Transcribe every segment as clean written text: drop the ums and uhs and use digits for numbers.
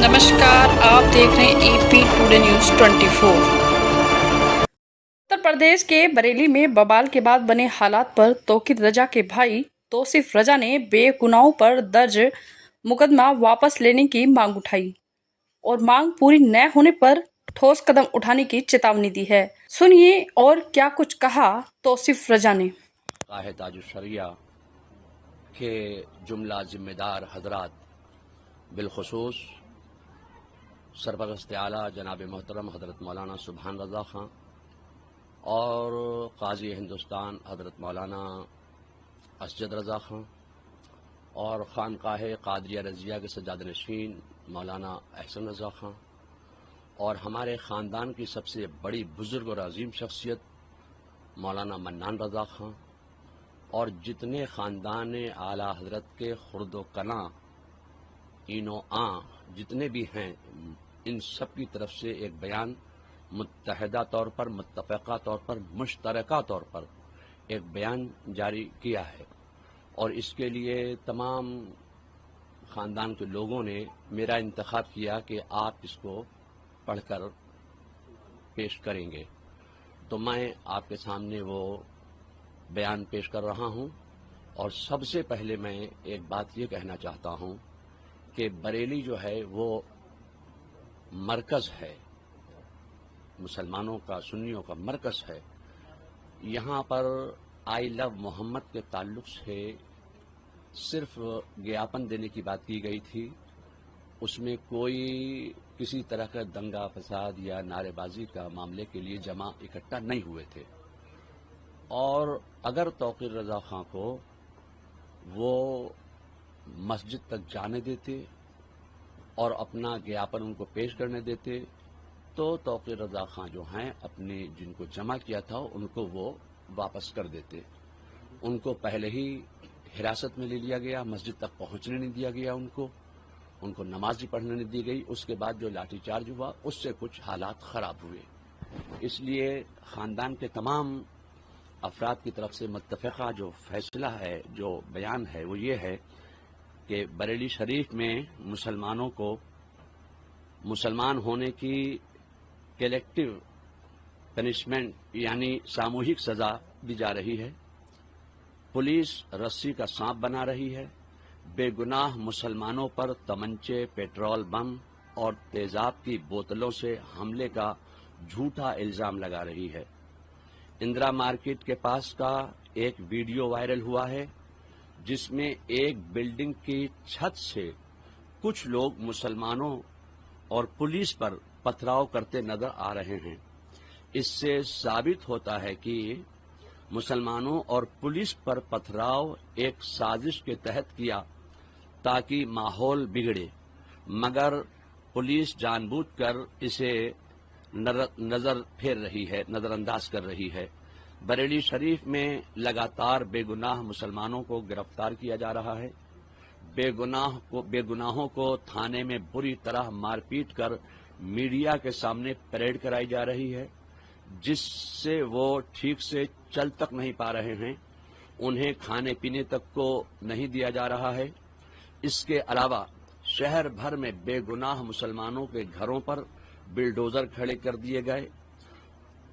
नमस्कार, आप देख रहे हैं AP today news 24। Uttar Pradesh के बरेली में बवाल के बाद बने हालात पर तौकीर रजा के भाई तौसीफ रजा ने बेगुनाहों पर दर्ज मुकदमा वापस लेने की मांग उठाई और मांग पूरी न होने पर ठोस कदम उठाने की चेतावनी दी है। सुनिए और क्या कुछ कहा तौसीफ रजा ने। ताजुशरिया के जुमला जिम्मेदार हजरात बिलखसूस सरपरस्त आला जनाब मोहतरम हजरत मौलाना सुभान रजा खां और काजी हिंदुस्तान हजरत मौलाना असजद रजा खां और खानकाह कादरिया रजिया के सज्जाद नशीन मौलाना अहसन रजा खां और हमारे ख़ानदान की सबसे बड़ी बुजुर्ग और अजीम शख्सियत मौलाना मन्नान रजा खां और जितने ख़ानदान आला हजरत के खुर्द कना इनो आ जितने भी हैं, इन सब की तरफ से एक बयान मुत्तहदा तौर पर, मुत्तफ़क़ा तौर पर, मुश्तरका तौर पर एक बयान जारी किया है और इसके लिए तमाम ख़ानदान के लोगों ने मेरा इंतखाब किया कि आप इसको पढ़कर पेश करेंगे, तो मैं आपके सामने वो बयान पेश कर रहा हूं। और सबसे पहले मैं एक बात ये कहना चाहता हूं कि बरेली जो है वो मरकज़ है, मुसलमानों का, सुन्नियों का मरकज़ है। यहाँ पर आई लव मोहम्मद के ताल्लुक से सिर्फ ज्ञापन देने की बात की गई थी, उसमें कोई किसी तरह का दंगा फसाद या नारेबाजी का मामले के लिए जमा इकट्ठा नहीं हुए थे। और अगर तौकीर रजा खां को वो मस्जिद तक जाने देते और अपना ज्ञापन उनको पेश करने देते तो तौकीर रजा खां जो हैं अपने जिनको जमा किया था उनको वो वापस कर देते। उनको पहले ही हिरासत में ले लिया गया, मस्जिद तक पहुंचने नहीं दिया गया, उनको नमाज भी पढ़ने नहीं दी गई। उसके बाद जो लाठीचार्ज हुआ उससे कुछ हालात ख़राब हुए। इसलिए ख़ानदान के तमाम अफराद की तरफ से मुत्तफ़क़ा जो फैसला है, जो बयान है, वो ये है कि बरेली शरीफ में मुसलमानों को मुसलमान होने की कलेक्टिव पनिशमेंट यानी सामूहिक सज़ा दी जा रही है। पुलिस रस्सी का सांप बना रही है, बेगुनाह मुसलमानों पर तमंचे, पेट्रोल बम और तेजाब की बोतलों से हमले का झूठा इल्ज़ाम लगा रही है। इंदिरा मार्केट के पास का एक वीडियो वायरल हुआ है जिसमें एक बिल्डिंग की छत से कुछ लोग मुसलमानों और पुलिस पर पथराव करते नजर आ रहे हैं। इससे साबित होता है कि मुसलमानों और पुलिस पर पथराव एक साजिश के तहत किया ताकि माहौल बिगड़े, मगर पुलिस जानबूझकर इसे नजर फेर रही है, नजरअंदाज कर रही है। बरेली शरीफ में लगातार बेगुनाह मुसलमानों को गिरफ्तार किया जा रहा है। बेगुनाहों को थाने में बुरी तरह मारपीट कर मीडिया के सामने परेड कराई जा रही है, जिससे वो ठीक से चल तक नहीं पा रहे हैं, उन्हें खाने पीने तक को नहीं दिया जा रहा है। इसके अलावा शहर भर में बेगुनाह मुसलमानों के घरों पर बिल्डोजर खड़े कर दिए गए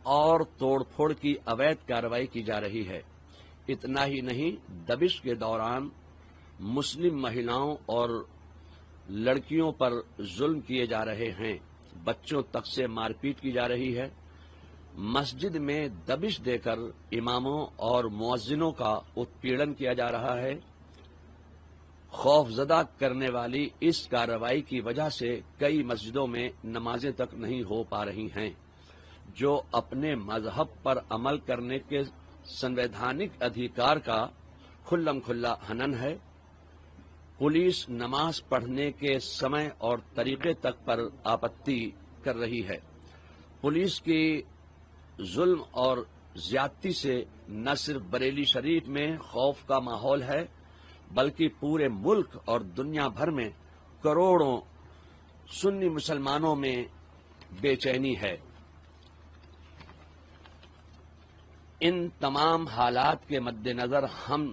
और तोड़फोड़ की अवैध कार्रवाई की जा रही है। इतना ही नहीं, दबिश के दौरान मुस्लिम महिलाओं और लड़कियों पर जुल्म किए जा रहे हैं, बच्चों तक से मारपीट की जा रही है। मस्जिद में दबिश देकर इमामों और मुअज्जिनों का उत्पीड़न किया जा रहा है। खौफजदा करने वाली इस कार्रवाई की वजह से कई मस्जिदों में नमाजें तक नहीं हो पा रही हैं, जो अपने मजहब पर अमल करने के संवैधानिक अधिकार का खुल्लम खुल्ला हनन है। पुलिस नमाज पढ़ने के समय और तरीके तक पर आपत्ति कर रही है। पुलिस की जुल्म और ज्यादती से न सिर्फ बरेली शरीफ में खौफ का माहौल है, बल्कि पूरे मुल्क और दुनिया भर में करोड़ों सुन्नी मुसलमानों में बेचैनी है। इन तमाम हालात के मद्देनजर हम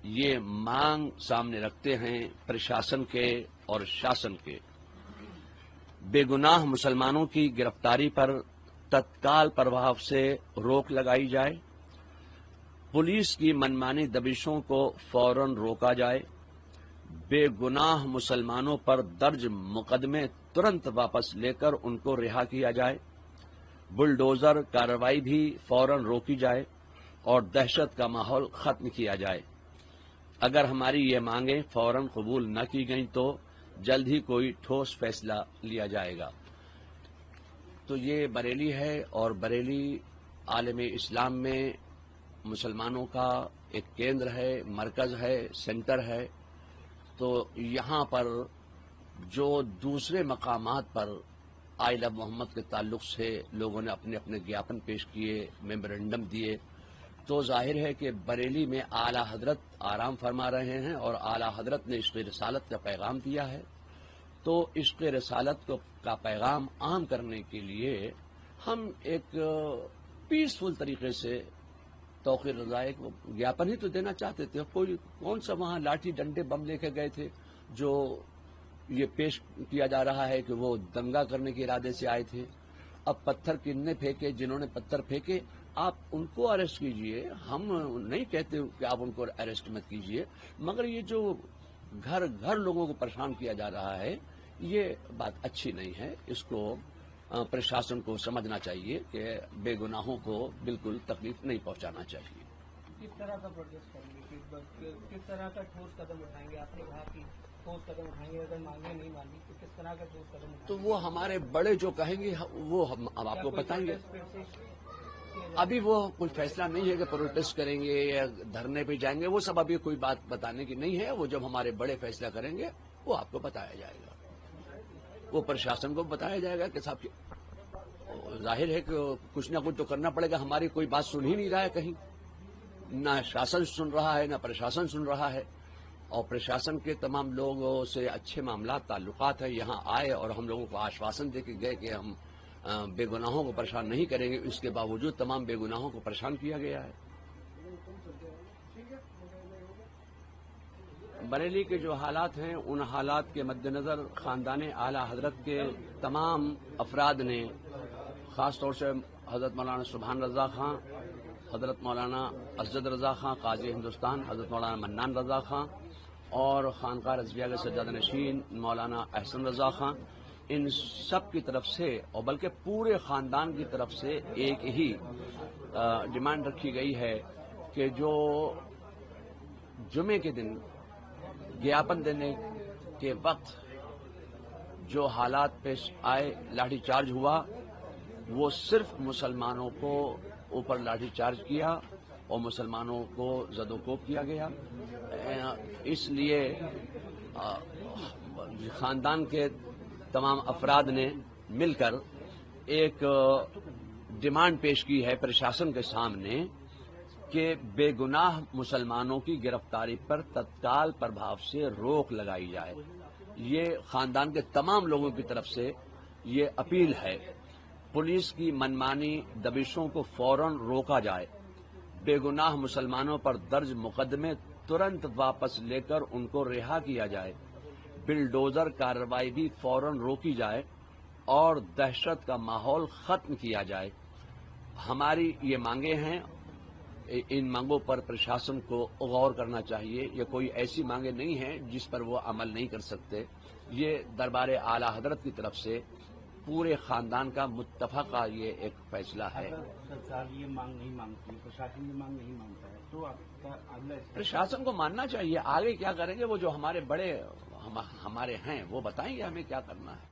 ये मांग सामने रखते हैं प्रशासन के और शासन के بے گناہ مسلمانوں کی گرفتاری پر تत्काल प्रभाव से रोक लगाई जाए, पुलिस की मनमानी दबिशों को फौरन रोका जाए, बेगुनाह मुसलमानों पर दर्ज मुकदमे तुरंत वापस लेकर उनको रिहा किया जाए, बुलडोजर कार्रवाई भी फौरन रोकी जाए और दहशत का माहौल खत्म किया जाए। अगर हमारी ये मांगें फौरन कबूल न की गईं तो जल्द ही कोई ठोस फैसला लिया जाएगा। तो ये बरेली है और बरेली आलम इस्लाम में मुसलमानों का एक केंद्र है, मरकज है, सेंटर है। तो यहाँ पर जो दूसरे मकामात पर आइल ऑफ मोहम्मद के ताल्लुक से लोगों ने अपने अपने ज्ञापन पेश किए, मेमोरेंडम दिए, तो जाहिर है कि बरेली में आला हजरत आराम फरमा रहे हैं और आला हजरत ने इश्क़ रिसालत का पैगाम दिया है। तो इश्क़ रिसालत का पैगाम आम करने के लिए हम एक पीसफुल तरीके से तौक़ीर रज़ा एक ज्ञापन ही तो देना चाहते थे। कौन सा वहाँ लाठी डंडे बम लेके गए थे जो ये पेश किया जा रहा है कि वो दंगा करने के इरादे से आए थे। अब पत्थर किन्ने फेंके, जिन्होंने पत्थर फेंके आप उनको अरेस्ट कीजिए, हम नहीं कहते कि आप उनको अरेस्ट मत कीजिए, मगर ये जो घर घर लोगों को परेशान किया जा रहा है ये बात अच्छी नहीं है। इसको प्रशासन को समझना चाहिए कि बेगुनाहों को बिल्कुल तकलीफ नहीं पहुंचाना चाहिए। किस तरह का प्रोटेस्ट करेंगे, किस तरह का ठोस कदम उठाएंगे? आपने कहा कि ठोस कदम उठाएंगे, अगर मांगे नहीं मानी तो किस तरह का ठोस कदम उठाएंगे? तो वो हमारे बड़े जो कहेंगे वो हम अब आपको बताएंगे। अभी वो कोई फैसला नहीं है कि प्रोटेस्ट करेंगे या धरने पे जाएंगे, वो सब अभी कोई बात बताने की नहीं है। वो जब हमारे बड़े फैसला करेंगे वो आपको बताया जाएगा, वो प्रशासन को बताया जाएगा कि साहब जाहिर है कि कुछ ना कुछ तो करना पड़ेगा। हमारी कोई बात सुन ही नहीं रहा है, कहीं ना शासन सुन रहा है ना प्रशासन सुन रहा है। और प्रशासन के तमाम लोगों से अच्छे मामला ताल्लुकात है, यहाँ आए और हम लोगों को आश्वासन दे के गए कि हम बेगुनाहों को परेशान नहीं करेंगे। इसके बावजूद तमाम बेगुनाहों को परेशान किया गया है। बरेली के जो हालात हैं उन हालात के मद्देनज़र ख़ानदान आला हजरत के तमाम अफराद ने ख़ास तौर से हज़रत मौलाना सुभान रज़ा खां, हज़रत मौलाना असजद रज़ा खां काज़ी हिंदुस्तान, हज़रत मौलाना मन्नान रज़ा खां और खानकाह रज़विया के सज्जादा नशीन मौलाना अहसन रज़ा खां, इन सब की तरफ से और बल्कि पूरे ख़ानदान की तरफ से एक ही डिमांड रखी गई है कि जो जुमे के दिन ज्ञापन देने के वक्त जो हालात पेश आए, लाठीचार्ज हुआ, वो सिर्फ मुसलमानों को ऊपर लाठीचार्ज किया और मुसलमानों को ज़दोकोब किया गया। इसलिए खानदान के तमाम अफराद ने मिलकर एक डिमांड पेश की है प्रशासन के सामने कि बेगुनाह मुसलमानों की गिरफ्तारी पर तत्काल प्रभाव से रोक लगाई जाए। ये खानदान के तमाम लोगों की तरफ से ये अपील है। पुलिस की मनमानी दबिशों को फौरन रोका जाए, बेगुनाह मुसलमानों पर दर्ज मुकदमे तुरंत वापस लेकर उनको रिहा किया जाए, बिलडोजर कार्रवाई भी फौरन रोकी जाए और दहशत का माहौल खत्म किया जाए। हमारी ये मांगे हैं, इन मांगों पर प्रशासन को गौर करना चाहिए। ये कोई ऐसी मांगे नहीं हैं जिस पर वो अमल नहीं कर सकते। ये दरबार आला हजरत की तरफ से पूरे खानदान का मुत्तफका ये एक फैसला है। सरकार ये मांग नहीं मांगती, प्रशासन ये मांग नहीं मांगता है, तो आपका अगला प्रशासन को मानना चाहिए। आगे क्या करेंगे वो जो हमारे बड़े हमारे हैं वो बताएंगे हमें क्या करना है।